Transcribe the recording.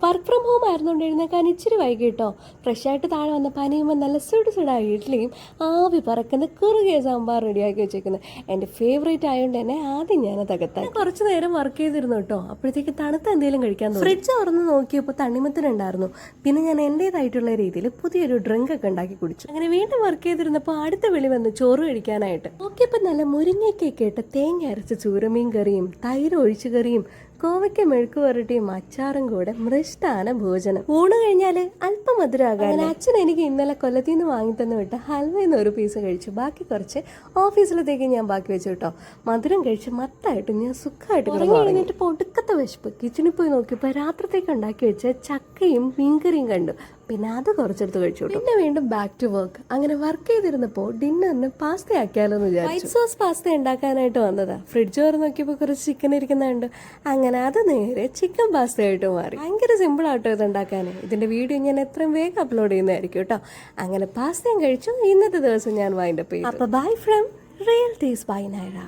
Work from home ആയിരുന്നുകൊണ്ട് എഴുന്നേക്കാൻ ഇച്ചിരി വൈകിട്ടോ. ഫ്രഷായിട്ട് താഴെ വന്ന പനിയുമ്പോൾ നല്ല സുടായി ഇഡ്ഡലിയും ആവി പറക്കുന്ന കുറുകിയ സാമ്പാർ റെഡിയാക്കി വെച്ചേക്കുന്നത് എൻ്റെ ഫേവറേറ്റ് ആയതുകൊണ്ട് തന്നെ ആദ്യം ഞാൻ തകർത്താൻ കുറച്ച് നേരം വർക്ക് ചെയ്തിരുന്നു കേട്ടോ. അപ്പോഴത്തേക്ക് തണുത്ത എന്തെങ്കിലും കഴിക്കാൻ തോന്നി. ഫ്രിഡ്ജ് തുറന്ന് നോക്കിയപ്പോൾ തണ്ണിമത്തനുണ്ടായിരുന്നു. പിന്നെ ഞാൻ എൻ്റേതായിട്ടുള്ള രീതിയിൽ പുതിയൊരു ഡ്രിങ്ക് ഒക്കെ ഉണ്ടാക്കി കുടിച്ചു. അങ്ങനെ വീണ്ടും വർക്ക് ചെയ്തിരുന്നപ്പോൾ അടുത്ത വിളി വന്ന് ചോറ് കഴിക്കാനായിട്ട് നോക്കിയപ്പോൾ നല്ല മുരിങ്ങയ്ക്കൊക്കെ ഇട്ട് തേങ്ങ അരച്ച ചൂരമീൻ കറിയും തൈര് ഒഴിച്ചു കറിയും കോവയ്ക്ക മെഴുക്ക് വരട്ടിയും അച്ചാറും കൂടെ മൃഷ്ടാന ഭോജനം. ഊണ് കഴിഞ്ഞാല് അല്പം മധുരമാകാൻ അച്ഛൻ എനിക്ക് ഇന്നലെ കൊല്ലത്തിൽ നിന്ന് വാങ്ങിത്തന്നു വിട്ട ഹൽവയിൽ ഒരു പീസ് കഴിച്ചു. ബാക്കി കുറച്ച് ഓഫീസിലത്തേക്ക് ഞാൻ ബാക്കി വെച്ചു കേട്ടോ. മധുരം കഴിച്ച് മത്തായിട്ട് ഞാൻ സുഖമായിട്ട് കഴിഞ്ഞിട്ട് ഒടുക്കത്തെ വിശപ്പ്. കിച്ചണിൽ പോയി നോക്കിയപ്പോൾ രാത്രിത്തേക്ക് ഉണ്ടാക്കി വെച്ച ചക്കയും മീൻകറിയും കണ്ടു. പിന്നെ അത് കുറച്ചെടുത്ത് കഴിച്ചു. പിന്നെ വീണ്ടും ബാക്ക് ടു വർക്ക്. അങ്ങനെ വർക്ക് ചെയ്തിരുന്നപ്പോൾ ഡിന്നറിന് പാസ്ത ആക്കിയാലോ എന്ന് വിചാരിച്ചു. വൈറ്റ് സോസ് പാസ്ത ഉണ്ടാക്കാനായിട്ട് വന്നതാ. ഫ്രിഡ്ജ് തുറന്ന് നോക്കിയപ്പോൾ കുറച്ച് ചിക്കൻ ഇരിക്കുന്നുണ്ട്. അങ്ങനെ അത് നേരെ ചിക്കൻ പാസ്ത ആയിട്ട് മാറി. ഭയങ്കര സിമ്പിൾ ആട്ടോ ഇത് ഉണ്ടാക്കാൻ. ഇതിന്റെ വീഡിയോ ഞാൻ എത്രയും വേഗം അപ്ലോഡ് ചെയ്യുന്നതായിരിക്കും കേട്ടോ. അങ്ങനെ പാസ്തയും കഴിച്ചു. ഇന്നത്തെ ദിവസം ഞാൻ വൈൻഡപ്പ് ചെയ്തു. അപ്പൊ bye from real taste by Naira.